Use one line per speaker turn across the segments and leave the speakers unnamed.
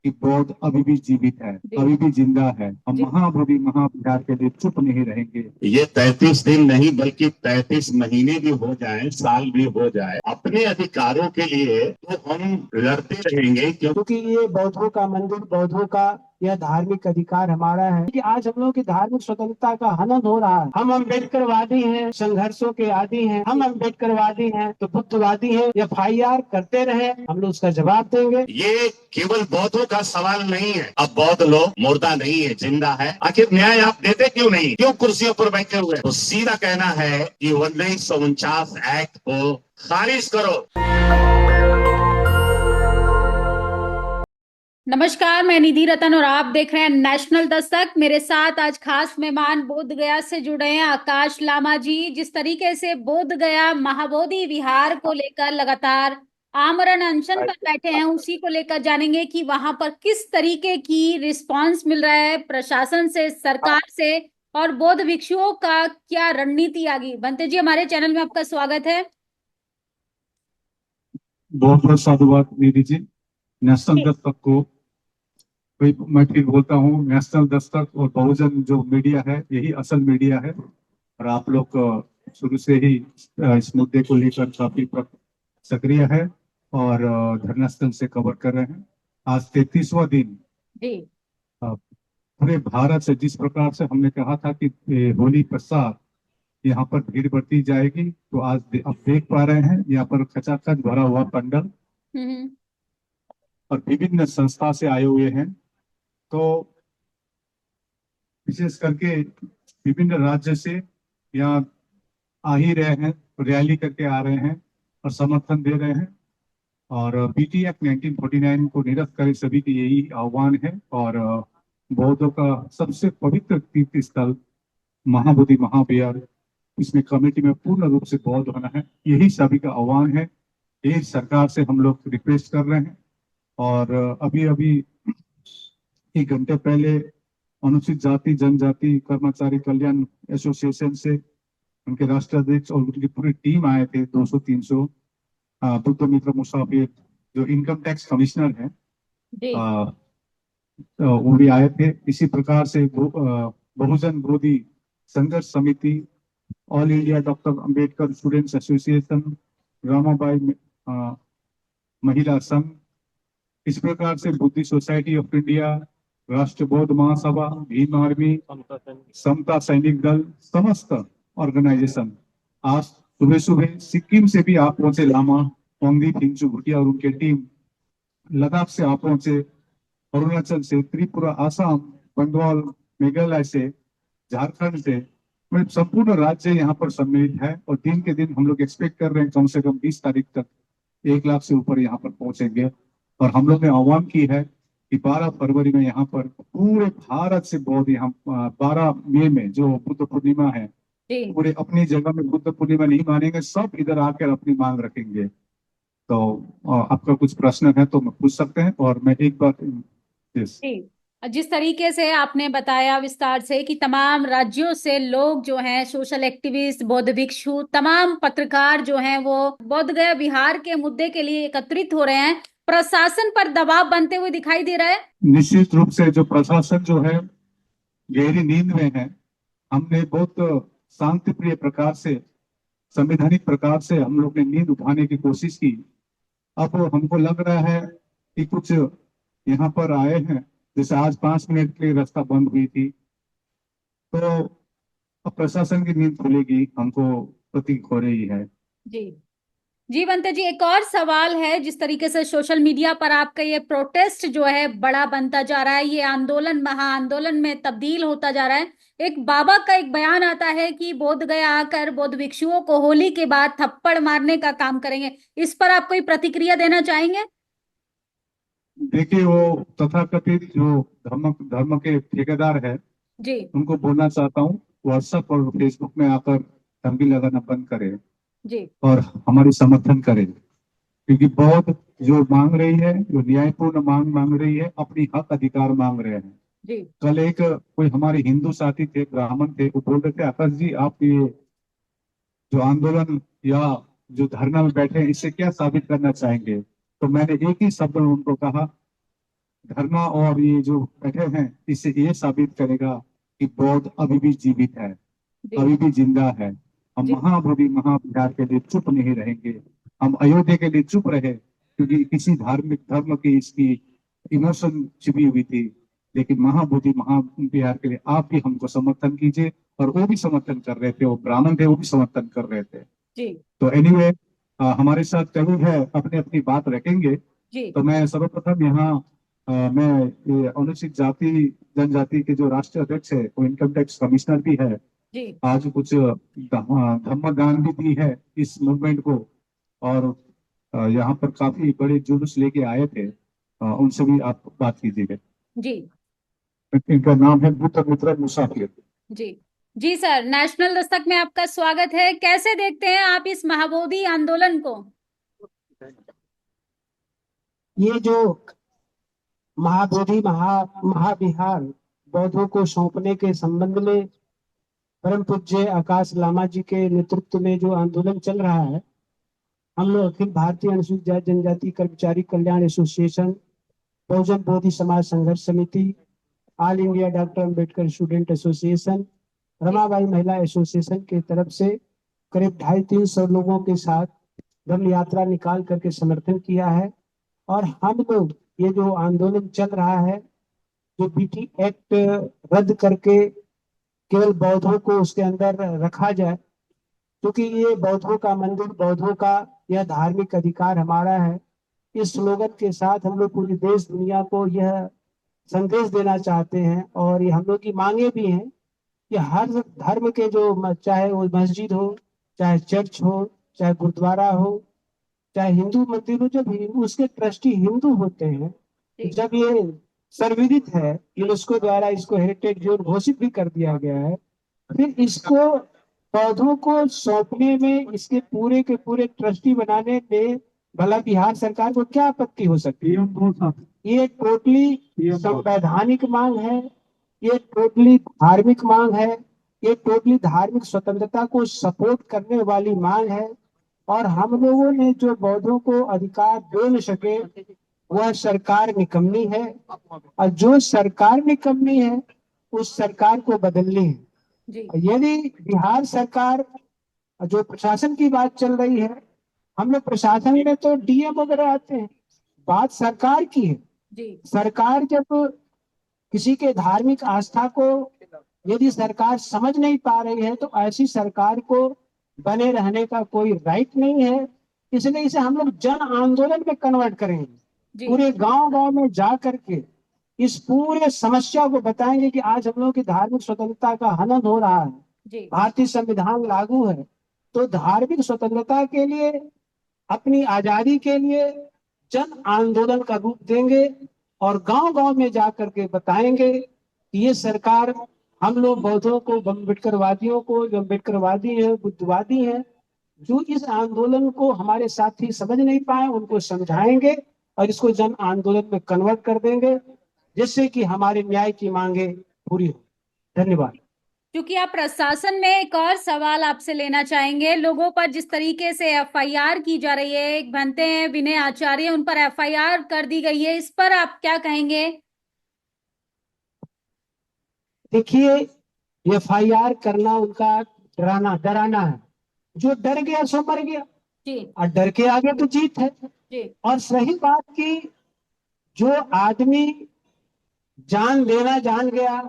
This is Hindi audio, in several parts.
कि बौद्ध अभी भी जीवित है, अभी भी जिंदा है। हम महाबोधि महाविहार के लिए चुप नहीं रहेंगे। ये 33 दिन नहीं बल्कि 33 महीने भी हो जाए, साल भी हो जाए, अपने अधिकारों के लिए तो हम लड़ते रहेंगे, क्योंकि ये बौद्धों का मंदिर, बौद्धों का यह धार्मिक अधिकार हमारा है कि आज हम लोग की धार्मिक स्वतंत्रता का हनन हो रहा है। हम अम्बेडकरवादी हैं, संघर्षों के आदी हैं, हम अम्बेडकरवादी हैं तो बुद्धवादी हैं। FIR करते रहे, हम लोग उसका जवाब देंगे। ये केवल बौद्धों का सवाल नहीं है। अब बौद्ध लोग मुर्दा नहीं है, जिंदा है। आखिर न्याय आप देते क्यों नहीं? क्यों कुर्सियों पर बैठे हुए? तो सीधा कहना है कि 1949 एक्ट को खारिज करो।
नमस्कार, मैं निधि रतन और आप देख रहे हैं नेशनल दस्तक। मेरे साथ आज खास मेहमान बोध गया से जुड़े हैं आकाश लामा जी। जिस तरीके से बोध गया महाबोधि विहार को लेकर लगातार आमरण अनशन पर बैठे हैं, उसी को लेकर जानेंगे कि वहां पर किस तरीके की रिस्पांस मिल रहा है प्रशासन से, सरकार से, और बौद्ध भिक्षुओं का क्या रणनीति आगे। बनते जी, हमारे चैनल में आपका स्वागत है।
बहुत बहुत साधुवाद निधि जी। नेशनल दस्तक को मैं फिर बोलता हूँ, नेशनल दस्तक और बहुजन जो मीडिया है यही असल मीडिया है। और आप लोग शुरू से ही इस मुद्दे को लेकर काफी सक्रिय है और धरना स्थल से कवर कर रहे हैं। आज 33वां दिन।
जी।
पूरे भारत से जिस प्रकार से हमने कहा था कि होली पश्चात यहाँ पर भीड़ बढ़ती जाएगी, तो आज अब देख पा रहे हैं यहाँ पर खचाखच भरा हुआ पंडल और विभिन्न संस्था से आए हुए हैं। तो विशेष करके विभिन्न राज्य से यहाँ आ ही रहे हैं, रैली करके आ रहे हैं और समर्थन दे रहे हैं। और BT एक्ट 1949 को निरस्त करे, सभी की यही आह्वान है। और बौद्धों का सबसे पवित्र तीर्थ स्थल महाबोधि महाविहार, इसमें कमेटी में पूर्ण रूप से बौद्ध होना है, यही सभी का आह्वान है। ये सरकार से हम लोग रिक्वेस्ट कर रहे हैं। और अभी अभी 1 घंटे पहले अनुसूचित जाति जनजाति कर्मचारी कल्याण एसोसिएशन से उनके राष्ट्राध्यक्ष और उनकी पूरी टीम आए थे, 200-300। बुद्ध मित्र मुसाफिर जो इनकम टैक्स कमिश्नर है, वो भी आए थे। इसी प्रकार से बहुजन बोधि संघर्ष समिति, all India doctor Ambedkar students association, Ramabai महिला संघ, इस प्रकार से बुद्धि सोसाइटी ऑफ इंडिया, राष्ट्र बौद्ध महासभा, भीम आर्मी, समता सैनिक दल, समस्त ऑर्गेनाइजेशन आज सुबह सुबह सिक्किम से भी आप पहुंचे। लामा ओंगदी फिंचू भुटिया और उनके टीम लद्दाख से आप पहुंचे, अरुणाचल से, त्रिपुरा, आसाम, बंगाल, मेघालय से, झारखंड से, मतलब संपूर्ण राज्य यहाँ पर सम्मिलित है। और दिन के दिन हम लोग एक्सपेक्ट कर रहे हैं कम से कम 20 तारीख तक 1 लाख से ऊपर यहाँ पर पहुंचेंगे। और हम लोग ने आह्वान की है कि 12 फरवरी में यहाँ पर पूरे भारत से बौद्ध, यहाँ 12 मई में जो बुद्ध पूर्णिमा है, पूरे अपनी जगह में बुद्ध पूर्णिमा नहीं मानेंगे, सब इधर आकर अपनी मांग रखेंगे। तो आपका कुछ प्रश्न है तो मैं पूछ सकते हैं। और मैं एक बात
जिस तरीके से आपने बताया विस्तार से कि तमाम राज्यों से लोग जो हैं, सोशल एक्टिविस्ट, बौद्ध भिक्षु, तमाम पत्रकार जो हैं, वो बोध गया बिहार के मुद्दे के लिए एकत्रित हो रहे हैं, प्रशासन पर दबाव बनते हुए दिखाई दे रहा है।
निश्चित रूप से जो प्रशासन जो है गहरी नींद में है। हमने बहुत शांति प्रिय प्रकार से, संवैधानिक प्रकार से हम लोग ने नींद उठाने की कोशिश की। अब हमको लग रहा है कि कुछ यहाँ पर आए हैं, जैसे आज 5 मिनट के लिए रास्ता बंद हुई थी, तो अब प्रशासन की नींद खुलेगी, हमको प्रतीक हो रही है।
जी बनते जी, एक और सवाल है। जिस तरीके से सोशल मीडिया पर आपका ये प्रोटेस्ट जो है बड़ा बनता जा रहा है, ये आंदोलन महाआंदोलन में तब्दील होता जा रहा है। एक बाबा का एक बयान आता है कि बोध गया आकर बौद्ध भिक्षुओं को होली के बाद थप्पड़ मारने का काम करेंगे। इस पर आप कोई प्रतिक्रिया देना चाहेंगे?
देखिए, वो तथाकथित जो धर्म के ठेकेदार है जी, उनको बोलना चाहता हूँ, व्हाट्सएप और फेसबुक में आकर धमकी लगाना बंद करे जी, और हमारी समर्थन करे। क्योंकि बौद्ध जो मांग रही है, जो न्यायपूर्ण मांग रही है, अपनी हक अधिकार मांग रहे हैं जी। कल एक कोई हमारे हिंदू साथी थे, ब्राह्मण थे, वो बोल रहे थे, आकाश जी आप ये जो आंदोलन या जो धरना में बैठे हैं, इससे क्या साबित करना चाहेंगे? तो मैंने एक ही शब्द में उनको कहा धरना और ये जो बैठे हैं, इससे ये साबित करेगा कि बौद्ध अभी भी जीवित है,
जी
अभी भी जिंदा है। हम
जी
महाबोधि महाविहार के लिए चुप नहीं रहेंगे। हम अयोध्या के लिए चुप रहे क्योंकि किसी धार्मिक धर्म की इसकी इमोशन छिपी हुई थी, लेकिन महाबोधि महाविहार के लिए आप भी हमको समर्थन कीजिए। और वो भी समर्थन कर रहे थे, वो ब्राह्मण थे, वो भी समर्थन कर रहे थे।
जी
तो एनीवे, हमारे साथ कभी है अपने अपनी बात रखेंगे।
जी
तो मैं सर्वप्रथम यहाँ मैं ये अनुसूचित जाति जनजाति के जो राष्ट्रीय अध्यक्ष है, वो इनकम टैक्स कमिश्नर भी है,
जी
आज कुछ धम्मदान भी दी है इस मूवमेंट को। और यहाँ पर काफी बड़े जुलूस लेके आए थे, उनसे भी आप बात कीजिएगा।
जी
इनका नाम है बुद्ध मित्र मुसाफिर।
जी जी सर, नेशनल दस्तक में आपका स्वागत है। कैसे देखते हैं आप इस महाबोधि आंदोलन को?
ये जो महाबोधि महाविहार बौद्धों को सौंपने के संबंध में परम पूज्य आकाश लामा जी के नेतृत्व में जो आंदोलन चल रहा है, हम लोग अखिल भारतीय अनुसूचित जाति जनजाति कर्मचारी कल्याण एसोसिएशन, बहुजन बोधि समाज संघर्ष समिति, all India doctor Ambedkar student association, Ramabai महिला एसोसिएशन के तरफ से करीब 250-300 लोगों के साथ धर्म यात्रा निकाल करके समर्थन किया है। और हम लोग ये जो आंदोलन चल रहा है, जो बीटी एक्ट रद्द करके केवल बौद्धों को उसके अंदर रखा जाए, क्योंकि ये बौद्धों का मंदिर, बौद्धों का यह धार्मिक अधिकार हमारा है। इस स्लोगन के साथ हम लोग पूरी देश दुनिया को यह संदेश देना चाहते हैं, और ये हम लोग की मांगे भी हैं कि हर धर्म के जो, चाहे वो मस्जिद हो, चाहे चर्च हो, चाहे गुरुद्वारा हो, चाहे हिंदू मंदिर हो, जब उसके ट्रस्टी हिंदू होते हैं, जब ये सर्वविदित है, यूनेस्को द्वारा इसको हेरिटेज जोन घोषित भी कर दिया गया है, फिर इसको पौधों को सौंपने में, इसके पूरे के पूरे ट्रस्टी बनाने में भला बिहार सरकार को क्या आपत्ति हो सकती है? ये टोटली संवैधानिक मांग है, ये टोटली धार्मिक मांग है, ये टोटली धार्मिक स्वतंत्रता को सपोर्ट करने वाली मांग है। और हम लोगों ने जो बौद्धों को अधिकार दे न सके, वह सरकार निकम्मी है, और जो सरकार निकम्मी है उस सरकार को बदलनी है।
जी
यदि बिहार सरकार, जो प्रशासन की बात चल रही है, हम लोग प्रशासन में तो डीएम वगैरह आते हैं, बात सरकार की है।
जी
सरकार जब किसी के धार्मिक आस्था को यदि सरकार समझ नहीं पा रही है, तो ऐसी सरकार को बने रहने का कोई राइट नहीं है। इसलिए इसे हम लोग जन आंदोलन में कन्वर्ट करेंगे।
जी
पूरे गांव गांव में जा करके इस पूरे समस्या को बताएंगे कि आज हम लोग की धार्मिक स्वतंत्रता का हनन हो रहा है,
जी
भारतीय संविधान लागू है, तो धार्मिक स्वतंत्रता के लिए, अपनी आजादी के लिए जन आंदोलन का रूप देंगे, और गांव गांव में जाकर के बताएंगे कि ये सरकार, हम लोग बौद्धों को, अम्बेडकरवादियों को, जो अम्बेडकरवादी है, बुद्धवादी है, जो इस आंदोलन को हमारे साथी समझ नहीं पाए, उनको समझाएंगे और इसको जन आंदोलन में कन्वर्ट कर देंगे, जिससे कि हमारे न्याय की मांगे पूरी हो। धन्यवाद।
क्योंकि आप प्रशासन में, एक और सवाल आपसे लेना चाहेंगे, लोगों पर जिस तरीके से एफआईआर की जा रही है, एक बनते हैं विनय आचार्य, उन पर एफआईआर कर दी गई है, इस पर आप क्या कहेंगे?
देखिए, एफआईआर करना उनका डराना है। जो डर गया सो मर गया,
जी
और डर के आगे तो जीत है।
जी
और सही बात की, जो आदमी जान देना जान गया,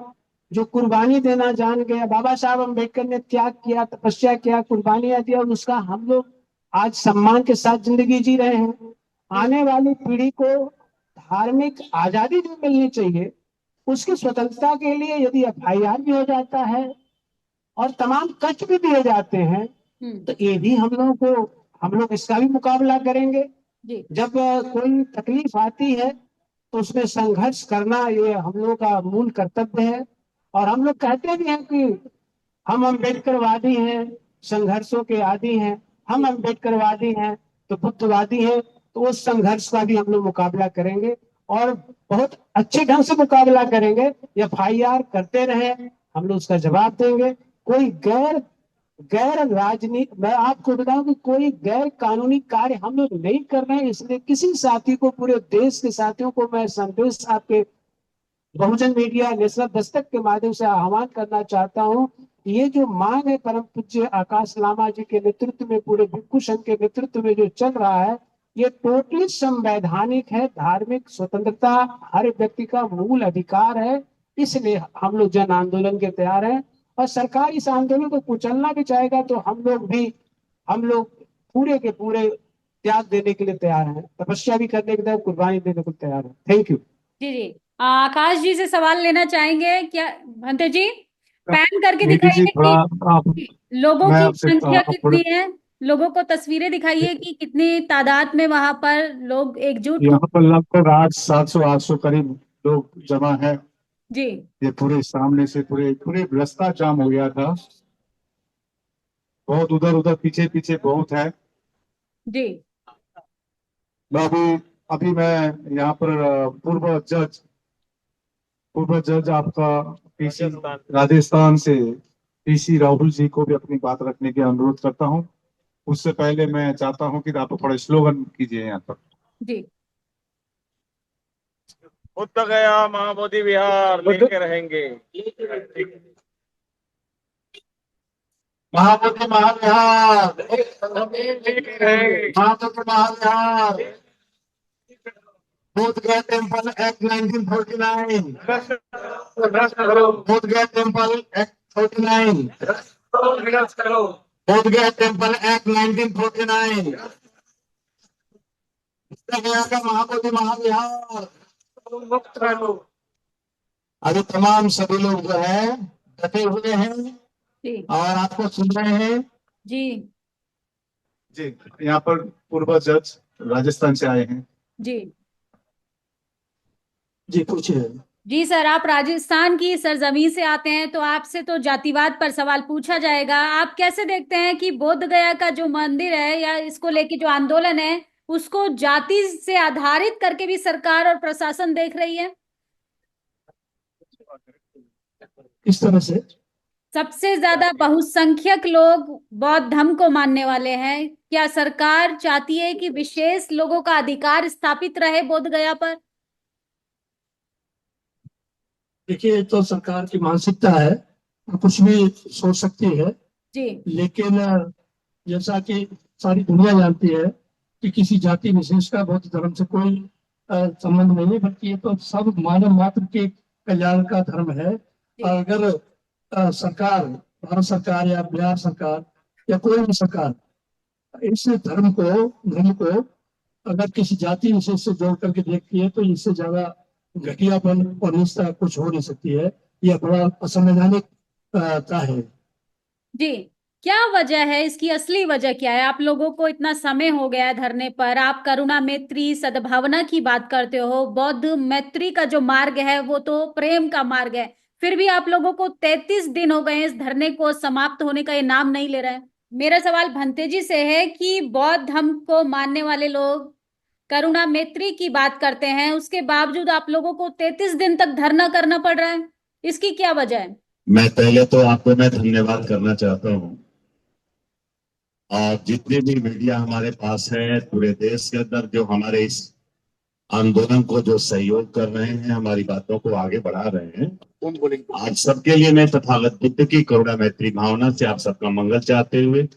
जो कुर्बानी देना जान गया, बाबा साहब अम्बेडकर ने त्याग किया, तपस्या किया, कुर्बानियां दिया, और उसका हम लोग आज सम्मान के साथ जिंदगी जी रहे हैं। आने वाली पीढ़ी को धार्मिक आजादी जो मिलनी चाहिए, उसकी स्वतंत्रता के लिए यदि एफआईआर भी हो जाता है और तमाम कष्ट भी दिए जाते हैं, तो ये भी हम लोग इसका भी मुकाबला करेंगे।
जी
जब कोई तकलीफ आती है, तो उसमें संघर्ष करना ये हम लोग का मूल कर्तव्य है। और हम लोग कहते भी हैं कि हम अम्बेडकरवादी हैं, संघर्षों के आदी हैं, हम अम्बेडकरवादी हैं तो बुद्धवादी हैं, तो उस संघर्ष का भी हम लोग मुकाबला करेंगे, और बहुत अच्छे ढंग से मुकाबला करेंगे। एफआईआर करते रहे, हम लोग उसका जवाब देंगे। कोई गैर मैं आपको बताऊं कि कोई गैर कानूनी कार्य हम लोग नहीं कर रहे हैं। इसलिए किसी साथी को, पूरे देश के साथियों को मैं संदेश आपके बहुजन मीडिया नेशनल दस्तक के माध्यम से आह्वान करना चाहता हूं। ये जो मांग है परम पूज्य आकाश लामा जी के नेतृत्व में, पूरे भिक्षु संघ के नेतृत्व में जो चल रहा है, ये टोटली संवैधानिक है। धार्मिक स्वतंत्रता हर व्यक्ति का मूल अधिकार है। इसलिए हम लोग जन आंदोलन के तैयार हैं, और सरकार इस आंदोलन को कुचलना भी चाहेगा तो हम लोग पूरे के पूरे त्याग देने के लिए तैयार हैं, तपस्या भी करने के लिए, कुर्बानी देने को तैयार है। Thank you.
जी जी। आकाश जी से सवाल लेना चाहेंगे क्या भंते जी? पैन करके
निधि जी,
दिखाइए
थोड़ा आप,
कि लोगों
मैं
की
आपसे
संख्या
थोड़ा,
कितनी है। लोगों को तस्वीरें दिखाइए कि कितनी तादाद में वहां पर लोग एकजुट हो।
यहाँ पर लगभग 700-800 करीब लोग जमा है।
जी
ये पूरे सामने से पूरे पूरे रास्ता जाम हो गया था। बहुत उधर उधर पीछे पीछे बहुत है।
जी
अभी अभी मैं यहाँ पर पूर्व जज आपका पीसी राजस्थान से पीसी राहुल जी को भी अपनी बात रखने की अनुरोध करता हूँ। उससे पहले मैं चाहता हूँ कि आप थोड़े स्लोगन कीजिए यहाँ पर।
जी।
बुद्ध गया महाबोधि विहार लेके रहेंगे।
महाबोधि महाविहार,
लेके रहेंगे।
महाबोधि महाविहार, बोध गया टेम्पल एक्ट 1949,
निरस्त करो,
बोध गया टेम्पल एक्ट 49,
निरस्त करो,
बोध गया टेम्पल एक्ट 1949, गया का महाबोधि महाविहार।
मुक्त करो।
अभी तमाम सभी लोग जो है डटे हुए हैं
जी
और आपको सुन रहे हैं।
जी
जी, यहाँ पर पूर्व जज राजस्थान से आए हैं।
जी
जी पूछिए।
जी सर, आप राजस्थान की सरजमीन से आते हैं तो आपसे तो जातिवाद पर सवाल पूछा जाएगा। आप कैसे देखते हैं कि बोध गया का जो मंदिर है या इसको लेके जो आंदोलन है उसको जाति से आधारित करके भी सरकार और प्रशासन देख रही है?
इस तरह से
सबसे ज्यादा बहुसंख्यक लोग बौद्ध धर्म को मानने वाले हैं। क्या सरकार चाहती है कि विशेष लोगों का अधिकार स्थापित रहे बोध गया पर?
देखिए, ये तो सरकार की मानसिकता है, वो कुछ भी सोच सकती है।
जी
लेकिन जैसा कि सारी दुनिया जानती है कि किसी जाति विशेष का बौद्ध धर्म से कोई संबंध नहीं है, बल्कि ये तो सब मानव मात्र के कल्याण का धर्म है। और अगर सरकार, भारत सरकार या बिहार सरकार या कोई भी सरकार इस धर्म को अगर किसी जाति विशेष से जोड़ करके देखती है तो इससे ज्यादा घटियापन और निष्ठा कुछ हो नहीं सकती है। यह बड़ा असंवैधानिक का है।
जी। क्या वजह है, इसकी असली वजह क्या है? आप लोगों को इतना समय हो गया है धरने पर, आप करुणा मैत्री सद्भावना की बात करते हो। बौद्ध मैत्री का जो मार्ग है वो तो प्रेम का मार्ग है, फिर भी आप लोगों को 33 दिन हो गए इस धरने को समाप्त होने का ये नाम नहीं ले रहा है। मेरा सवाल भंते जी से है कि बौद्ध धर्म को मानने वाले लोग करुणा मैत्री की बात करते हैं, उसके बावजूद आप लोगों को 33 दिन तक धरना करना पड़ रहा है। इसकी क्या वजह है?
मैं पहले तो आपको मैं धन्यवाद करना चाहता हूं, और जितने भी मीडिया हमारे पास है पूरे देश के अंदर जो हमारे इस आंदोलन को जो सहयोग कर रहे हैं, हमारी बातों को आगे बढ़ा रहे हैं, आप सबके लिए मैं तथागत बुद्ध की करुणा मैत्री भावना से आप सबका मंगल चाहते हुए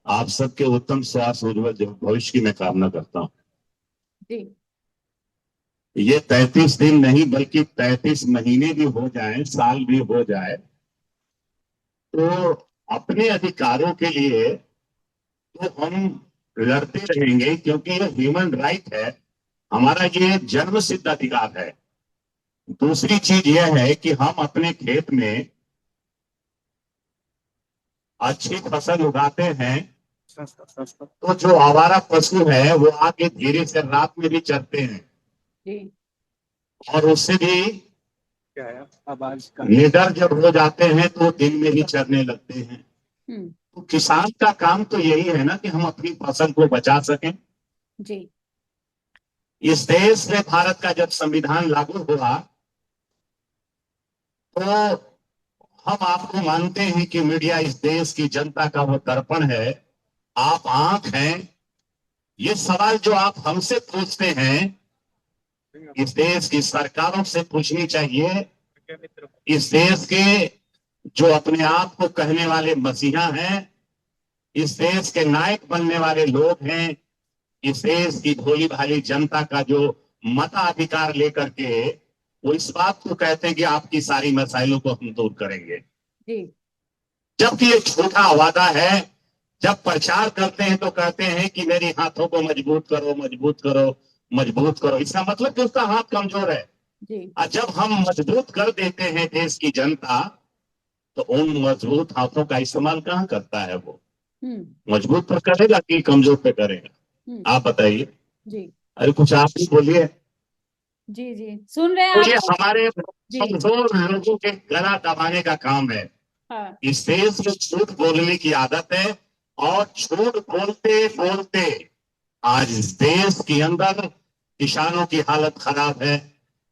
आप सबके उत्तम स्वास्थ्य उज्ज्वल भविष्य की मैं कामना करता हूं।
जी
ये 33 दिन नहीं बल्कि 33 महीने भी हो जाए, साल भी हो जाए, तो अपने अधिकारों के लिए तो हम लड़ते रहेंगे, क्योंकि ये ह्यूमन राइट है, हमारा ये जन्म सिद्ध अधिकार है। दूसरी चीज यह है कि हम अपने खेत में अच्छी फसल उगाते हैं तो जो आवारा पशु है वो आके धीरे से रात में भी चरते हैं
जी
और उससे भी निडर जब हो जाते हैं तो दिन में भी चरने लगते हैं। तो किसान का काम तो यही है ना कि हम अपनी फसल को बचा सकें।
जी
इस देश में भारत का जब संविधान लागू हुआ तो हम आपको मानते हैं कि मीडिया इस देश की जनता का वो दर्पण है, आप आंख हैं। ये सवाल जो आप हमसे पूछते हैं इस देश की सरकारों से पूछनी चाहिए। इस देश के जो अपने आप को कहने वाले मसीहा हैं, इस देश के नायक बनने वाले लोग हैं, इस देश की भोली भाली जनता का जो मताधिकार लेकर के वो इस बात को कहते हैं कि आपकी सारी मसाइलों को हम दूर करेंगे,
जी
जबकि ये झूठा वादा है। जब प्रचार करते हैं तो कहते हैं कि मेरे हाथों को मजबूत करो, मजबूत करो, मजबूत करो। इसका मतलब कि उसका हाथ कमजोर है।
जी
और जब हम मजबूत कर देते हैं देश की जनता, तो उन मजबूत हाथों का इस्तेमाल कहाँ करता है वो? मजबूत पर करेगा कि कमजोर पे करेगा? आप बताइए।
जी
अरे कुछ आप ही बोलिए।
जी जी सुन रहे हैं
तो ये
आप।
हमारे
जी
कमजोर लोगों के गला दबाने का काम है।
हाँ
इस देश में झूठ बोलने की आदत है, और झूठ बोलते बोलते आज इस देश के अंदर किसानों की हालत खराब है,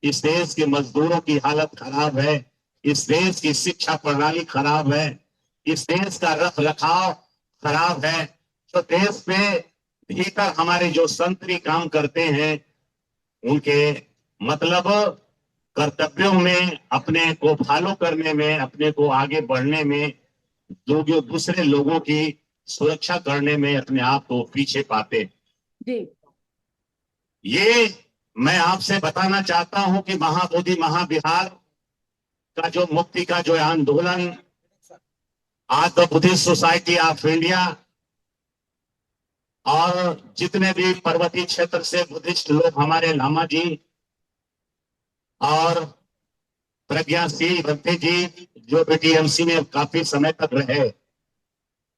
इस देश के मजदूरों की हालत खराब है, इस देश की शिक्षा प्रणाली खराब है, इस देश का रख रखाव खराब है। तो देश में भीतर हमारे जो संतरी काम करते हैं उनके मतलब कर्तव्यों में, अपने को फॉलो करने में, अपने को आगे बढ़ने में, जो दूसरे लोगों की सुरक्षा करने में अपने आप को पीछे पाते।
जी
ये मैं आपसे बताना चाहता हूं कि महाबोधि महाविहार का जो मुक्ति का जो आंदोलन आज the Buddhist society of India और जितने भी पर्वतीय क्षेत्र से बुद्धिस्ट लोग, हमारे लामा जी और प्रज्ञाशील भक्ति जी जो बीटीएमसी में काफी समय तक रहे,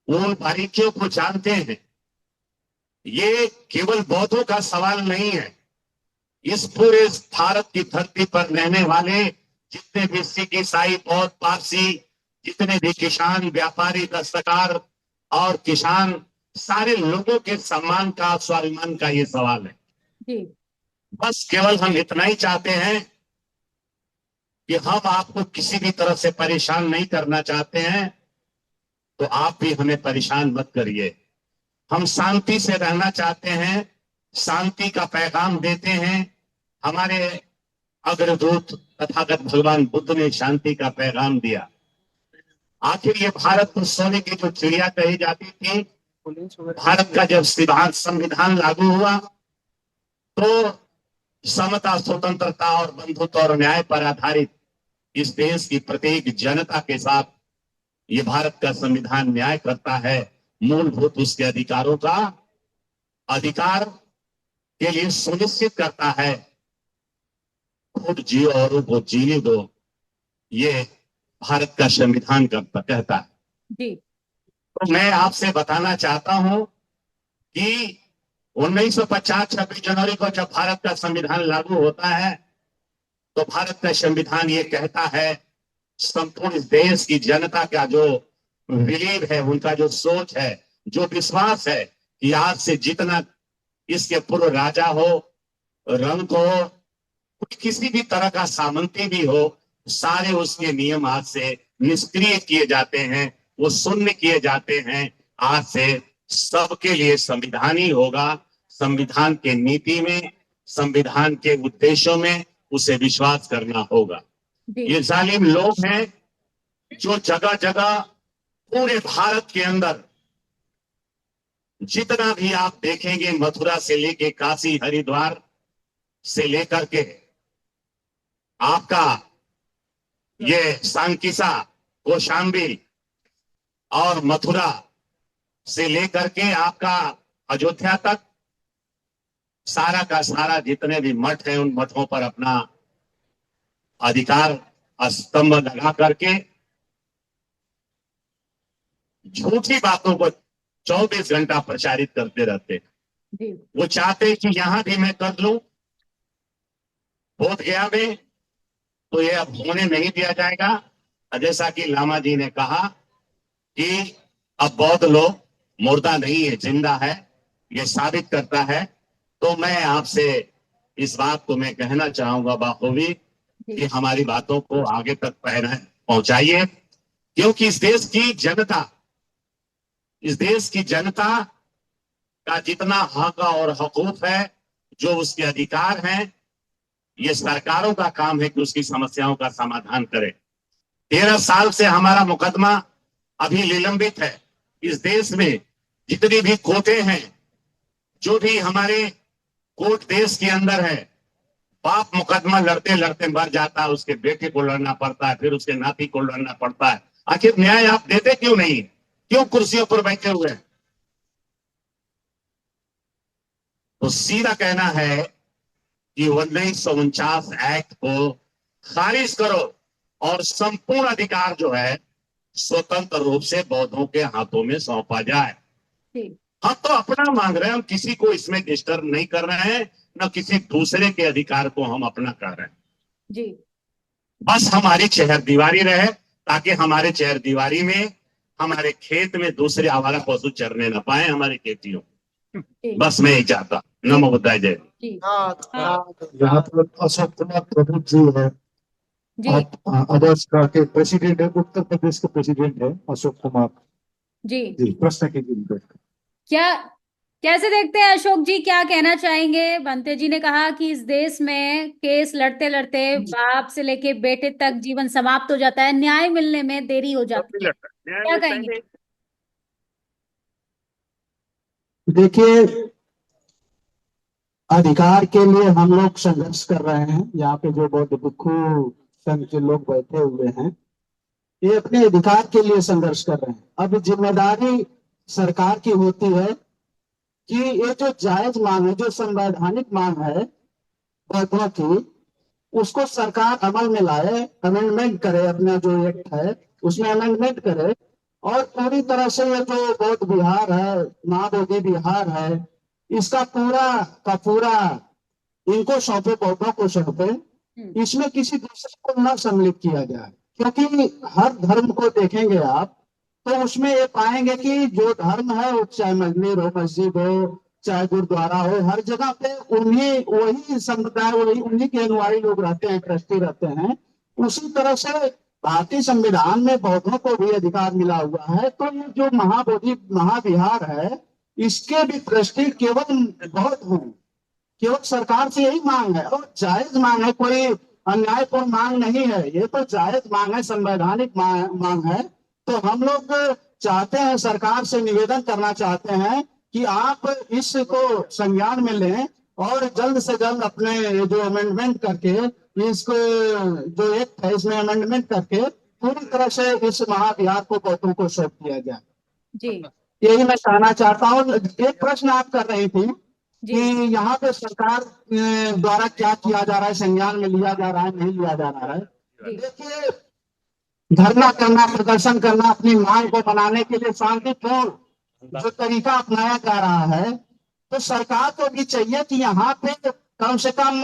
उन बारीकियों को जानते हैं। ये केवल बौद्धों का सवाल नहीं है। इस पूरे भारत की धरती पर रहने वाले जितने भी सिख, ईसाई, बौद्ध, पारसी, जितने भी किसान, व्यापारी, दस्तकार और किसान, सारे लोगों के सम्मान का, स्वाभिमान का ये सवाल है।
जी
बस केवल हम इतना ही चाहते हैं कि हम आपको किसी भी तरह से परेशान नहीं करना चाहते हैं, तो आप भी हमें परेशान मत करिए। हम शांति से रहना चाहते हैं, शांति का पैगाम देते हैं। हमारे अग्रदूत तथागत भगवान बुद्ध ने शांति का पैगाम दिया। आखिर ये भारत को सोने की जो चिड़िया कही जाती थी, भारत का जब संविधान लागू हुआ तो समता, स्वतंत्रता और बंधुत्व और न्याय पर आधारित इस देश की प्रत्येक जनता के साथ ये भारत का संविधान न्याय करता है। मूलभूत उसके अधिकारों का अधिकार के लिए सुनिश्चित करता है। खुद जियो और को जीने दो, ये भारत का संविधान कहता है।
जी
तो मैं आपसे बताना चाहता हूं कि 1950 26 जनवरी को जब भारत का संविधान लागू होता है तो भारत का संविधान ये कहता है, संपूर्ण देश की जनता का जो बिलीव है, उनका जो सोच है, जो विश्वास है कि आज से जितना इसके पूर्व राजा हो, रंग हो, किसी भी तरह का सामंती भी हो, सारे उसके नियम आज से निष्क्रिय किए जाते हैं, वो शून्य किए जाते हैं। आज से सबके लिए संविधान ही होगा। संविधान के नीति में, संविधान के उद्देश्यों में उसे विश्वास करना होगा। ये जालिम लोग हैं जो जगह जगह पूरे भारत के अंदर जितना भी आप देखेंगे, मथुरा से लेके काशी, हरिद्वार से लेकर के आपका ये सांकिसा, कौशाम्बी और मथुरा से लेकर के आपका अयोध्या तक, सारा का सारा जितने भी मठ हैं, उन मठों पर अपना अधिकार स्तंभ लगा करके झूठी बातों को 24 घंटा प्रचारित करते रहते हैं। वो चाहते हैं कि यहां भी मैं कर लूं, बोध गया में, तो ये अब होने नहीं दिया जाएगा। जैसा कि लामा जी ने कहा कि अब बौद्ध लोग मुर्दा नहीं है, जिंदा है, ये साबित करता है। तो मैं आपसे इस बात को मैं कहना चाहूंगा बाखूबी कि हमारी बातों को आगे तक पहुंचाइए। क्योंकि इस देश की जनता का जितना हक और हकूक है, जो उसके अधिकार हैं, ये सरकारों का काम है कि उसकी समस्याओं का समाधान करे। 13 साल से हमारा मुकदमा अभी निलंबित है। इस देश में जितनी भी कोर्टें हैं, जो भी हमारे कोर्ट देश के अंदर है, बाप मुकदमा लड़ते लड़ते मर जाता है, उसके बेटे को लड़ना पड़ता है, फिर उसके नाती को लड़ना पड़ता है। आखिर न्याय आप देते क्यों नहीं? क्यों कुर्सियों पर बैठे हुए हैं? तो सीधा कहना है कि 1949 एक्ट को खारिज करो और संपूर्ण अधिकार जो है स्वतंत्र रूप से बौद्धों के हाथों में सौंपा जाए। हम तो अपना मांग रहे हैं, हम किसी को इसमें डिस्टर्ब नहीं कर रहे हैं, न किसी दूसरे के अधिकार को हम अपना कर रहे हैं
जी।
बस हमारी चहरदीवारी रहे, ताकि हमारे चहरदीवारी में, हमारे खेत में दूसरे आवारा पशु चरने न पाए, हमारे खेतियों। बस मैं यही चाहता। नमो बुद्धाय जय।
जी
यहाँ पर अशोक कुमार प्रभु जी है,
जी
आप आदर्श का के प्रेसिडेंट है, उत्तर प्रदेश के प्रेसिडेंट है अशोक कुमार
जी।
जी। प्रश्न कीजिए।
क्या कैसे देखते हैं अशोक जी, क्या कहना चाहेंगे? बंते जी ने कहा कि इस देश में केस लड़ते लड़ते बाप से लेके बेटे तक जीवन समाप्त हो जाता है, न्याय मिलने में देरी हो जाती है, क्या कहेंगे?
देखिए, अधिकार के लिए हम लोग संघर्ष कर रहे हैं। यहाँ पे जो बौद्ध भिक्षु संघ के लोग बैठे हुए हैं, ये अपने अधिकार के लिए संघर्ष कर रहे हैं। अब जिम्मेदारी सरकार की होती है कि ये जो जायज मांग है, जो संवैधानिक मांग है बौद्धों की, उसको सरकार अमल में लाए, अमेंडमेंट करे, अपना जो एक्ट है उसमें अमेंडमेंट करे, और पूरी तरह से ये जो बौद्ध विहार है, महाबोधि विहार है, इसका पूरा का पूरा इनको सौंपे, बौद्धों को सौंपे। इसमें किसी दूसरे को न सम्मिलित किया जाए, क्योंकि हर धर्म को देखेंगे आप तो उसमें ये पाएंगे कि जो धर्म है, वो चाहे मंदिर हो, मस्जिद हो, चाहे गुरुद्वारा हो, हर जगह पे वही समुदाय, उन्हीं के अनुयायी लोग रहते हैं, ट्रस्टी रहते हैं। उसी तरह से भारतीय संविधान में बौद्धों को भी अधिकार मिला हुआ है। तो ये जो महाबोधि महाविहार है, इसके भी ट्रस्टी केवल बौद्ध हैं। केवल सरकार से यही मांग है, और जायज मांग है, कोई अन्यायपूर्ण मांग नहीं है, ये तो जायज मांग है, संवैधानिक मांग है। तो हम लोग चाहते हैं, सरकार से निवेदन करना चाहते हैं कि आप इसको संज्ञान में लें और जल्द से जल्द अपने जो अमेंडमेंट करके, इसको जो एक्ट है इसमें अमेंडमेंट करके पूरी तरह से इस महाविहार को बौद्धों को सौंप दिया जाए
जी।
यही मैं कहना चाहता हूँ। एक प्रश्न आप कर रही थी
जी
कि यहाँ पे सरकार द्वारा क्या किया जा रहा है, संज्ञान में लिया जा रहा है, नहीं लिया जा रहा है।
जी
देखिए, धरना करना, प्रदर्शन करना, अपनी मांग को बनाने के लिए शांतिपूर्ण जो तरीका अपनाया जा रहा है, तो सरकार को भी चाहिए कि यहाँ पे कम से कम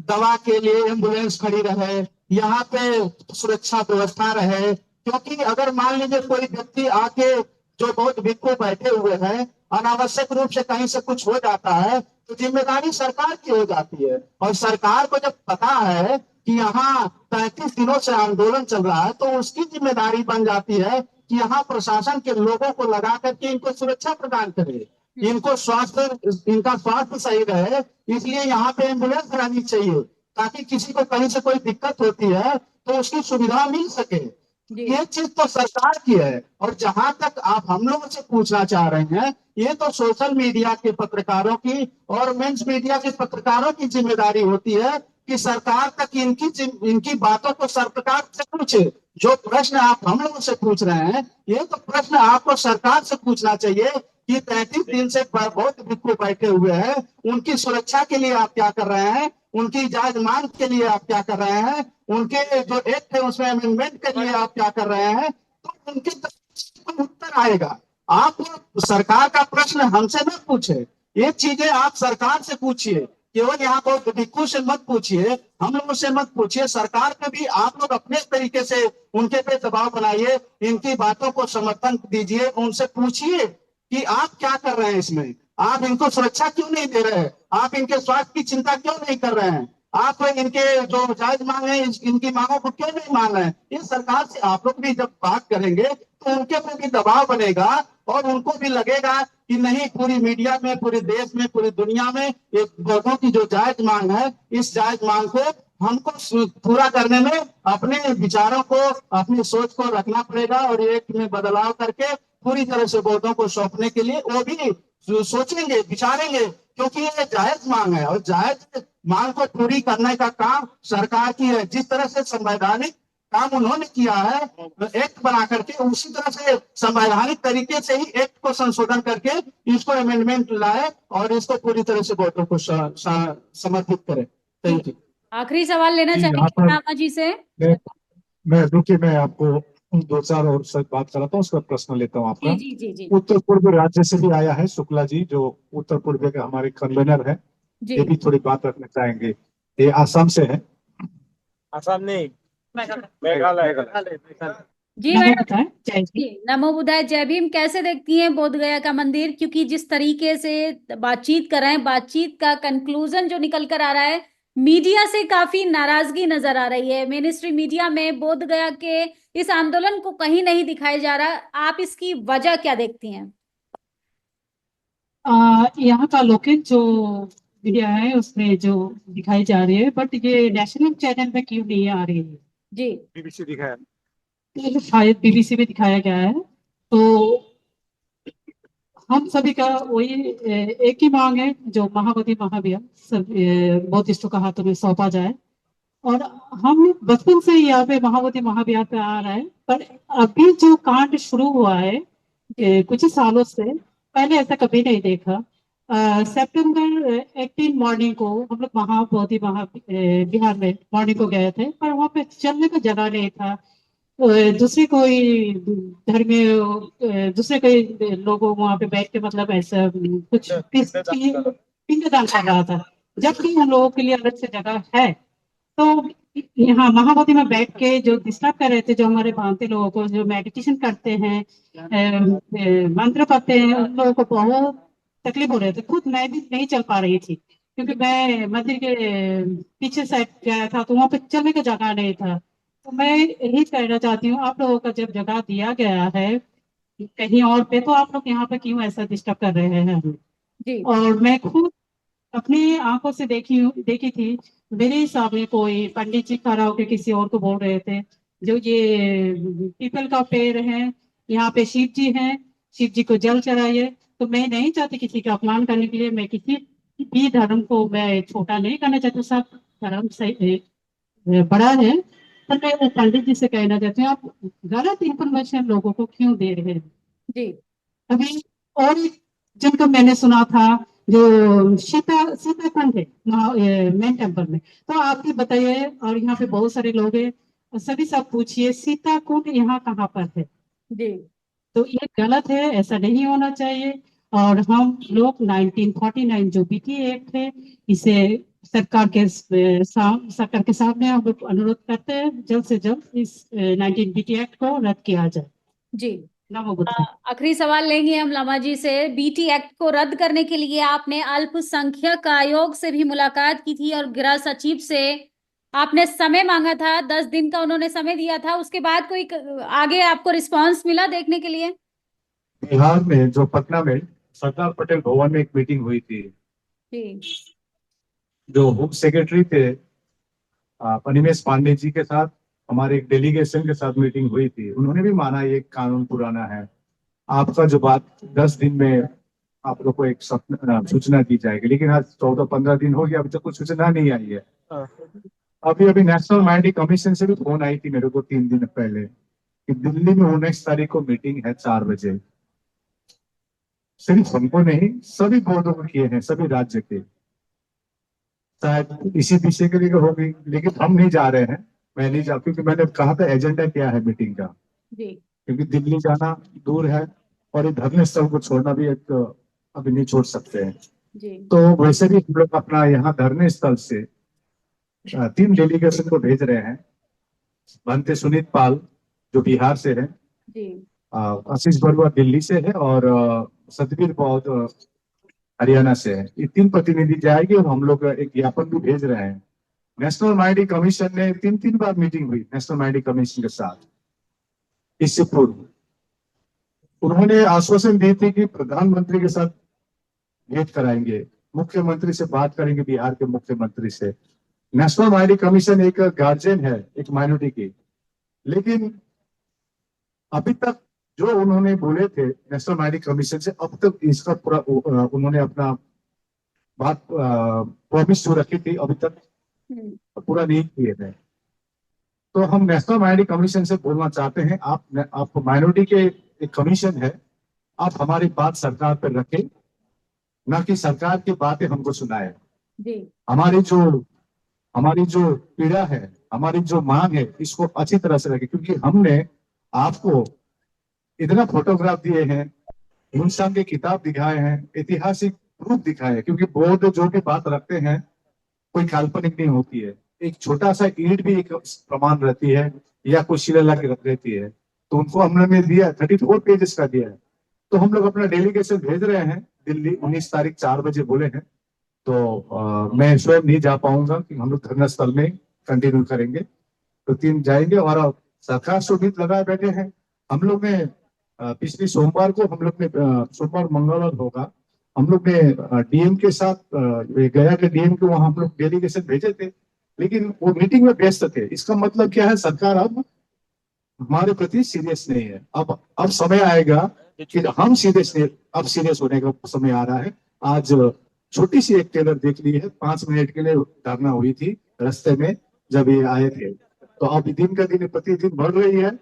दवा के लिए एम्बुलेंस खड़ी रहे, यहाँ पे सुरक्षा व्यवस्था रहे। क्योंकि अगर मान लीजिए कोई व्यक्ति आके, जो बहुत भिक्षु बैठे हुए हैं, अनावश्यक रूप से कहीं से कुछ हो जाता है, तो जिम्मेदारी सरकार की हो जाती है। और सरकार को जब पता है कि यहाँ 35 दिनों से आंदोलन चल रहा है, तो उसकी जिम्मेदारी बन जाती है कि यहाँ प्रशासन के लोगों को लगा करके इनको सुरक्षा प्रदान करे, इनका स्वास्थ्य सही रहे। इसलिए यहाँ पे एम्बुलेंस रहनी चाहिए, ताकि किसी को कहीं से कोई दिक्कत होती है तो उसकी सुविधा मिल सके। ये चीज तो सरकार की है। और जहां तक आप हम लोगों से पूछना चाह रहे हैं, ये तो सोशल मीडिया के पत्रकारों की और मेंस मीडिया के पत्रकारों की जिम्मेदारी होती है कि सरकार तक इनकी बातों को सरकार से पूछे। जो प्रश्न आप हम लोगों से पूछ रहे हैं, ये तो प्रश्न आपको सरकार से पूछना चाहिए कि 33 दिन से बहुत भिक्षु बैठे हुए हैं, उनकी सुरक्षा के लिए आप क्या कर रहे हैं, उनकी जायज मांग के लिए आप क्या कर रहे हैं, उनके जो एक्ट है उसमें अमेंडमेंट के लिए आप क्या कर रहे हैं। तो उनके उत्तर आएगा। आप सरकार का प्रश्न हमसे मत पूछे, ये चीजें आप सरकार से पूछिए। केवल यहाँ को भिक्षु से मत पूछिए, हम लोगों से मत पूछिए। सरकार पे भी आप लोग अपने तरीके से उनके पे दबाव बनाइए, इनकी बातों को समर्थन दीजिए, उनसे पूछिए कि आप क्या कर रहे हैं इसमें, आप इनको सुरक्षा क्यों नहीं दे रहे हैं, आप इनके स्वास्थ्य की चिंता क्यों नहीं कर रहे हैं।
आप इनके जो जायज मांग है इनकी मांगों को क्यों नहीं मान रहे हैं? इस सरकार से आप लोग भी जब बात करेंगे तो उनके ऊपर भी दबाव बनेगा और उनको भी लगेगा कि नहीं, पूरी मीडिया में, पूरे देश में, पूरी दुनिया में एक लोगों की जो जायज मांग है, इस जायज मांग को हमको पूरा करने में अपने विचारों को, अपनी सोच को रखना पड़ेगा और एक में बदलाव करके पूरी तरह से वोटों को सौंपने के लिए वो भी सोचेंगे, विचारेंगे, क्योंकि ये जायज मांग है और जायज मांग को पूरी करने का काम सरकार की है। जिस तरह से संवैधानिक काम उन्होंने किया है एक्ट बना करके, उसी तरह से संवैधानिक तरीके से ही एक्ट को संशोधन करके इसको अमेंडमेंट लाए और इसको पूरी तरह से वोटों को समर्पित करें। Thank you.
आखिरी सवाल लेना
जी, यहाँ
चाहेंगे
पर
लामा जी से।
मैं आपको दो चार और सब बात कराता हूँ, उसका प्रश्न लेता हूँ आपका।
जी जी जी
उत्तर पूर्व राज्य से भी आया है शुक्ला जी, जो उत्तर पूर्व के हमारे कन्वेनर है,
जी
ये भी थोड़ी बात रखना चाहेंगे। ये आसाम से है।
आसाम नहीं, मेघालय।
जी मैडम जी, नमो बुद्धाय, जय भीम। कैसे देखती हैं बोध गया का मंदिर? क्योंकि जिस तरीके से बातचीत कर रहे हैं, बातचीत का कंक्लूजन जो निकल कर आ रहा है, मीडिया से काफी नाराजगी नजर आ रही है। मिनिस्ट्री मीडिया में बोध गया के इस आंदोलन को कहीं नहीं दिखाया जा रहा। आप इसकी वजह क्या देखती हैं?
यहाँ का लोकल जो मीडिया है उसमें जो दिखाई जा रही है, बट ये नेशनल चैनल में क्यों नहीं आ रही है?
जी,
बीबीसी दिखाया।
ये शायद बीबीसी में दिखाया गया है। तो हम सभी का वही एक ही मांग है, जो महाबोधि महाविहार सब बौद्धिस्टों का हाथों में सौंपा जाए। और हम बचपन से यहाँ पे महाबोधि महाविहार पे आ रहे हैं, पर अभी जो कांड शुरू हुआ है कुछ ही सालों से, पहले ऐसा कभी नहीं देखा। सितंबर 18 मॉर्निंग को हम लोग महाबोधि बिहार में मॉर्निंग को गए थे, पर वहाँ पे चलने का जगह नहीं था। दूसरे कोई धर्म दूसरे कोई लोगों वहाँ पे बैठ के मतलब ऐसा कुछ पिंडदान कर रहा था, जबकि उन लोगों के लिए अलग से जगह है। तो यहाँ महाबोधि में बैठ के जो डिस्टर्ब कर रहे थे, जो हमारे भांति लोगों को, जो मेडिटेशन करते हैं, मंत्र पढ़ते हैं, उन लोगों को बहुत तकलीफ हो रहे थे। खुद मैं भी नहीं चल पा रही थी, क्योंकि मैं मंदिर के पीछे साइड गया था, तो वहाँ पे चलने का जगह नहीं था। तो मैं यही कहना चाहती हूँ, आप लोगों का जब जगह दिया गया है कहीं और पे, तो आप लोग यहाँ पे क्यों ऐसा डिस्टर्ब कर रहे हैं?
जी,
और मैं खुद अपनी आंखों से देखी थी, मेरे सामने कोई पंडित जी खड़ा होकर किसी और को बोल रहे थे, जो ये पीपल का पेड़ है, यहाँ पे शिव जी हैं, शिव जी को जल चढ़ाइए। तो मैं नहीं चाहती किसी का अपमान करने के लिए, मैं किसी भी धर्म को मैं छोटा नहीं करना चाहती, सब धर्म सही बड़ा है। पर मैं वो पंडित जी से कहना चाहती हूँ, आप गलत इंफॉर्मेशन लोगों को क्यों दे रहे हैं?
जी,
अभी और एक जिनको मैंने सुना था, जो सीता कुंड है मेन टेम्पल में, तो आप भी बताइए, और यहाँ पे बहुत सारे लोग हैं, सभी सब पूछिए सीता कुंड यहाँ कहाँ पर है?
जी,
तो ये गलत है, ऐसा नहीं होना चाहिए। और हम लोग 1949 जो बीटी एक्ट है, इसे सरकार के सामने हम लोग अनुरोध करते हैं, जल्द से जल्द इस 19 बीटी एक्ट को रद्द किया जाए।
जी।
नमो बुद्धाय।
आखिरी सवाल लेंगे हम लामा जी से। बीटी एक्ट को रद्द करने के लिए आपने अल्पसंख्यक आयोग से भी मुलाकात की थी और गृह सचिव से आपने समय मांगा था, 10 दिन का उन्होंने समय दिया था। उसके बाद कोई आगे आपको रिस्पांस मिला देखने के लिए?
बिहार में जो पटना में सरदार पटेल भवन में एक मीटिंग हुई थी,
जी,
जो होम सेक्रेटरी थे अनिमेष पांडे जी के साथ हमारे एक डेलीगेशन के साथ मीटिंग हुई थी। उन्होंने भी माना ये कानून पुराना है। आपका जो बात 10 दिन में आप लोग को एक सूचना दी जाएगी, लेकिन आज 14-15 दिन हो गया, अभी तक कुछ सूचना नहीं आई है। अभी नेशनल माइंड कमीशन से भी फोन आई थी मेरे को 3 दिन पहले कि दिल्ली में 19 तारीख को मीटिंग है 4 बजे। सिर्फ हमको नहीं, सभी बोर्डों को किए हैं, सभी राज्य के, शायद इसी विषय के लिए होगी, लेकिन हम नहीं जा रहे हैं। मैं नहीं जा, क्योंकि मैंने कहा था एजेंडा क्या है मीटिंग का,
जी,
क्योंकि दिल्ली जाना दूर है और ये धरने स्थल को छोड़ना भी एक अभी नहीं छोड़ सकते हैं।
जी,
तो वैसे भी हम लोग अपना यहाँ धरने स्थल से 3 डेलीगेशन को भेज रहे हैं। भंते सुनीत पाल जो बिहार से है,
जी,
आशीष बरुआ दिल्ली से है, और सतबीर बौद्ध हरियाणा से है। ये 3 प्रतिनिधि जाएंगे और हम लोग एक ज्ञापन भी भेज रहे हैं नेशनल माइनॉरिटी कमीशन ने 3 बार मीटिंग हुई नेशनल माइनॉरिटी कमीशन के साथ इससे पूर्व। उन्होंने आश्वासन दी थी कि प्रधानमंत्री के साथ भेंट कराएंगे, मुख्यमंत्री से बात करेंगे, बिहार के मुख्यमंत्री से। नेशनल माइनॉरिटी कमीशन एक गार्जियन है एक माइनॉरिटी की, लेकिन अभी तक जो उन्होंने बोले थे नेशनल माइनॉरिटी कमीशन से, अब तक इसका पूरा उन्होंने अपना बात प्रॉमिस जो रखी थी अभी तक पूरा नहीं किए थे। तो हम नेशनल माइनॉरिटी कमीशन से बोलना चाहते हैं, आप माइनॉरिटी के एक कमीशन है, आप हमारी बात सरकार पर रखें, ना कि सरकार की बातें हमको सुनाए। हमारी जो पीड़ा है, हमारी जो मांग है, इसको अच्छी तरह से रखें, क्योंकि हमने आपको इतना फोटोग्राफ दिए हैं, हिंसा की किताब दिखाए हैं, ऐतिहासिक प्रूफ दिखाए हैं, क्योंकि बौद्ध जो भी बात रखते हैं कोई काल्पनिक नहीं होती है। एक छोटा सा ईंट भी एक प्रमाण रहती है या कोई शिलालेख रख रहती है, तो उनको हमने दिया 34 पेजेस का दिया है। तो हम लोग अपना डेलीगेशन भेज रहे हैं दिल्ली, 19 तारीख 4 बजे बोले हैं। तो मैं स्वयं नहीं जा पाऊंगा कि हम लोग धरना स्थल में कंटिन्यू करेंगे, तो 3 जाएंगे। और सरकार से उम्मीद लगाए बैठे हैं। हम लोग ने पिछले सोमवार को सोमवार मंगलवार होगा, हम लोग ने डीएम के साथ गया के डीएम को वहां हम लोग डेलीगेशन भेजे थे, लेकिन वो मीटिंग में व्यस्त थे। इसका मतलब क्या है, सरकार अब हमारे प्रति सीरियस नहीं है। अब समय आएगा कि हम सीरियस होने का समय आ रहा है। आज छोटी सी एक टेलर देख ली है, 5 मिनट के लिए धरना हुई थी रास्ते में जब ये आए थे। तो अब दिन का दिन प्रतिदिन बढ़ रही है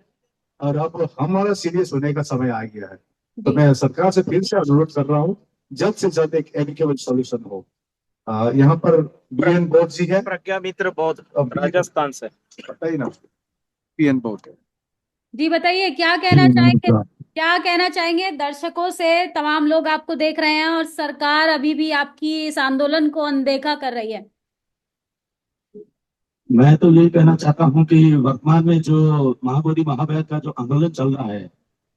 और अब हमारा सीरियस होने का समय आ गया है। तो मैं सरकार से फिर से अनुरोध कर रहा हूँ, जल्द से जल्द एक एमिकेबल सॉल्यूशन हो। यहाँ पर बीएन बोर्ड जी है,
प्रज्ञा मित्र बौद्ध राजस्थान से,
पता ही ना बीएन बोर्ड है
जी। बताइए क्या कहना चाहेंगे, क्या कहना चाहेंगे दर्शकों से? तमाम लोग आपको देख रहे हैं और सरकार अभी भी आपकी इस आंदोलन को अनदेखा कर रही है।
मैं तो यही कहना चाहता हूं कि वर्तमान में जो महाबोधि महाभियान का जो आंदोलन चल रहा है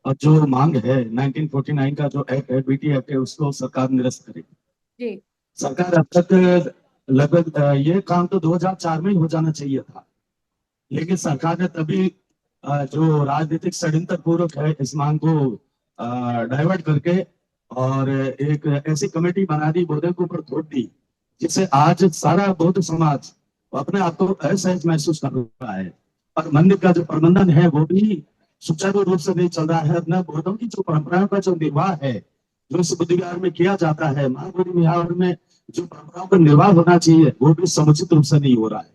और जो मांग है 1949 का जो एक्ट है, बीटी एक्ट है, उसको सरकार निरस्त करे।
जी।
सरकार अब तक लगभग ये काम तो 2004 में ही हो जाना चाहिए था, लेकिन सरकार ने तभी जो राजनीतिक षड्यंत्र पूर्वक है इस मांग को डाइवर्ट करके और एक ऐसी कमेटी बना दी, बौद्धों के ऊपर थोप दी, जिससे आज सारा बौद्ध समाज अपने आप को असहज महसूस कर रहा है। और मंदिर का जो प्रबंधन है वो भी सुचारू रूप से नहीं चल रहा है। अपना बौद्धों की जो परंपराओं का जो निर्वाह है, जो इस बुद्ध विहार में किया जाता है, महाबोधि विहार में जो परंपराओं का निर्वाह होना चाहिए वो भी समुचित रूप से नहीं हो रहा है।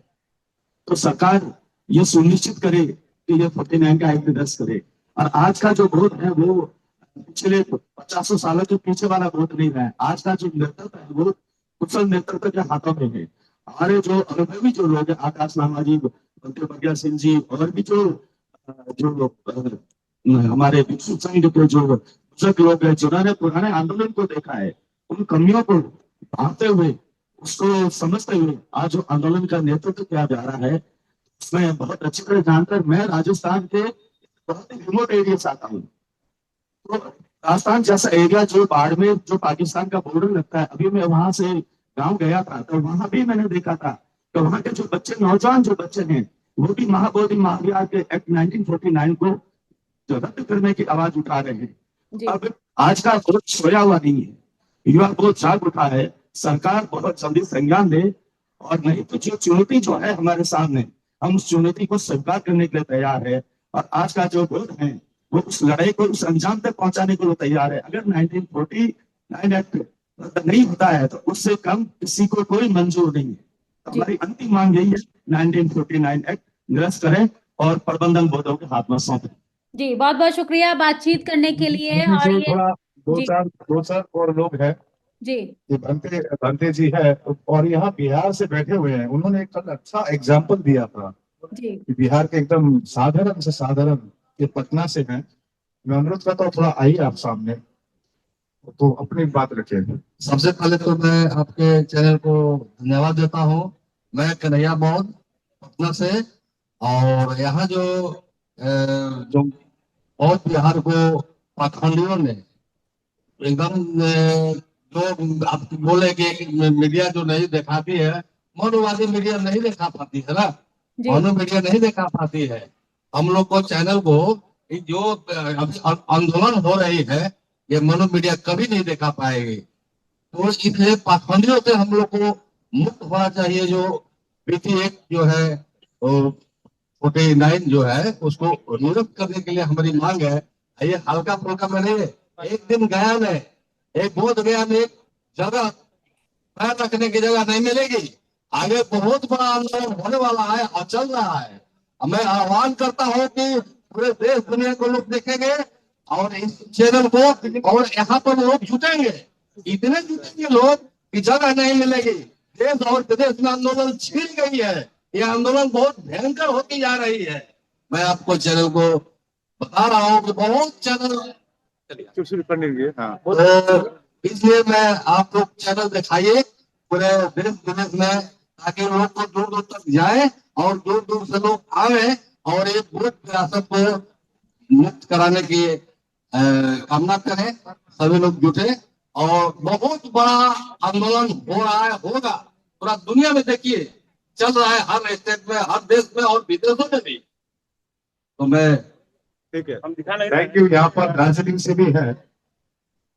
तो सरकार ये सुनिश्चित करे कि ये 49 का एक्ट निरस्त करे। और आज का जो बौद्ध है वो पिछले 50 सालों के पीछे वाला बौद्ध नहीं रहा है। आज का जो नेतृत्व है वो कुशल नेतृत्व के हाथों में है। हमारे जो अनुभवी जो लोग हैं, आकाश लामा जी, प्रज्ञा सिंह जी, और भी जो हमारे भिक्षु संघ के जो बुजुर्ग लोग हैं जिन्होंने पुराने आंदोलन को देखा है, उन कमियों को भांपते हुए, उसको समझते हुए आज जो आंदोलन का नेतृत्व किया जा रहा है, उसमें बहुत अच्छी तरह जानकर मैं राजस्थान के बहुत ही रिमोट एरिया से आता हूँ। तो राजस्थान जैसा एरिया जो बाड़मेर, जो पाकिस्तान का बॉर्डर लगता है, अभी मैं वहां से गांव गया था तो वहां भी मैंने देखा था कि वहां के जो बच्चे, नौजवान जो बच्चे हैं, वो भी महाबोधि महाभियान के एक्ट 1949 को रद्द करने की आवाज उठा रहे हैं। अब आज का बहुत सोया हुआ नहीं है, युवा बहुत जाग उठा है। सरकार बहुत जल्दी संज्ञान ले, और नहीं तो जो चुनौती जो है हमारे सामने, हम उस चुनौती को स्वीकार करने के लिए तैयार है। और आज का जो बौद्ध है वो उस लड़ाई को उस अंजाम तक पहुंचाने के लिए तैयार है। अगर 1949 एक्ट नहीं होता है तो उससे कम किसी को कोई मंजूर नहीं है। तो हमारी अंतिम मांग यही है, 1949 एक्ट निरस्त करें और प्रबंधन बौद्धों के हाथ में सौंपें।
जी, बहुत बहुत शुक्रिया बातचीत करने के लिए। और ये
दो चार और लोग हैं
जी,
ये भंते जी है, और यहाँ बिहार से बैठे हुए हैं। उन्होंने कल अच्छा एग्जाम्पल दिया था
जी।
कि बिहार के एकदम साधारण से साधारण, ये पटना से हैं। मैं अनुरोध करता हूँ थोड़ा आइए आप सामने, तो अपनी बात रखिए।
सबसे पहले तो मैं आपके चैनल को धन्यवाद देता हूँ। मैं कन्हैया बौद्ध पटना से, और यहाँ जो बौद्ध बिहार को पाखंडियों ने एकदम जो आप बोले कि मीडिया जो नहीं दिखाती है, मनुवादी मीडिया नहीं दिखा पाती है ना,
जी
मनु मीडिया नहीं दिखा पाती है। हम लोग को चैनल को जो अभी आंदोलन हो रही है ये मनु मीडिया कभी नहीं दिखा पाएगी। तो इसलिए पाखंडियों से हम लोग को मुक्त होना चाहिए। जो बीटी एक्ट जो है 49 जो है उसको निरस्त करने के लिए हमारी मांग है। ये हल्का फुल्का मैंने एक दिन गया मैं, एक बोध गया में एक जगह पैर रखने की जगह नहीं मिलेगी। आगे बहुत बड़ा आंदोलन होने वाला है और चल रहा है। मैं आह्वान करता हूं कि पूरे देश दुनिया को लोग देखेंगे और इस चैनल को, और यहाँ पर लोग जुटेंगे, इतने जुटेंगे लोग कि जगह नहीं मिलेगी। देश और प्रदेश में आंदोलन छिड़ गई है, ये आंदोलन बहुत भयंकर होती जा रही है। मैं आपको चैनल को बता रहा हूँ कि बहुत चैनल, तो इसलिए मैं आप लोग चैनल दिखाइए पूरे देश विदेश में, ताकि लोग को दूर दूर तक जाए और दूर दूर से लोग आए और ये भूत विरासत को मुक्त कराने की कामना करें। सभी लोग जुटे और बहुत बड़ा आंदोलन हो रहा है, होगा पूरा दुनिया में। देखिए चल रहा है हर स्टेट में, हर देश में और विदेशों में भी। तो मैं
ठीक है, हम दिखा नहीं
थैंक यू। यहाँ पर दार्जिलिंग से भी है,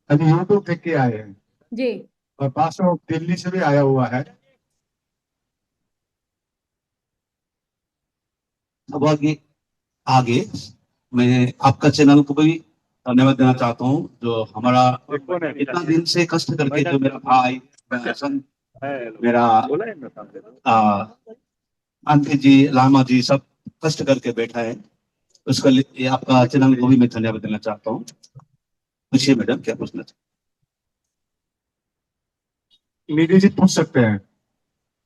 अभी यूट्यूब देख के आए हैं,
जी
और पास में दिल्ली से भी आया हुआ है।
अब आगे मैं आपका चैनल को भी धन्यवाद देना चाहता हूँ, जो हमारा इतना दिन से कष्ट करके जो मेरा भाई मेरा आंटी जी, लामा जी सब कष्ट करके बैठा है, उसके लिए आपका चैनल को भी मैं धन्यवाद देना चाहता हूँ। पूछिए मैडम, क्या पूछना चाहते?
निधि जी पूछ सकते हैं।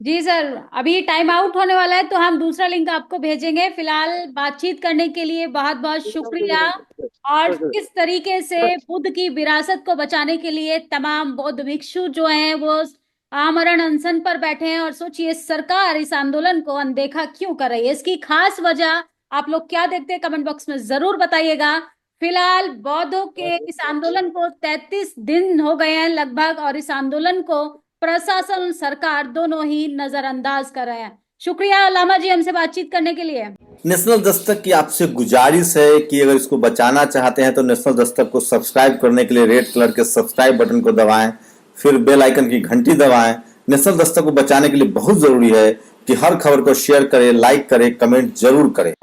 जी सर, अभी टाइम आउट होने वाला है तो हम दूसरा लिंक आपको भेजेंगे। फिलहाल बातचीत करने के लिए बहुत बहुत शुक्रिया। और किस तरीके से बुद्ध की विरासत को बचाने के लिए तमाम बौद्ध भिक्षु जो हैं वो आमरण अनशन पर बैठे हैं, और सोचिए सरकार इस आंदोलन को अनदेखा क्यों कर रही है। इसकी खास वजह आप लोग क्या देखते हैं कमेंट बॉक्स में जरूर बताइएगा। फिलहाल बौद्धों के इस आंदोलन को 33 दिन हो गए हैं लगभग, और इस आंदोलन को प्रशासन और सरकार दोनों ही नजरअंदाज कर रहे हैं। शुक्रिया लामा जी हमसे बातचीत करने के लिए।
नेशनल दस्तक की आपसे गुजारिश है कि अगर इसको बचाना चाहते हैं तो नेशनल दस्तक को सब्सक्राइब करने के लिए रेड कलर के सब्सक्राइब बटन को दबाएं, फिर बेल आइकन की घंटी दबाएं। नेशनल दस्तक को बचाने के लिए बहुत जरूरी है कि हर खबर को शेयर करें, लाइक करें, कमेंट जरूर करें।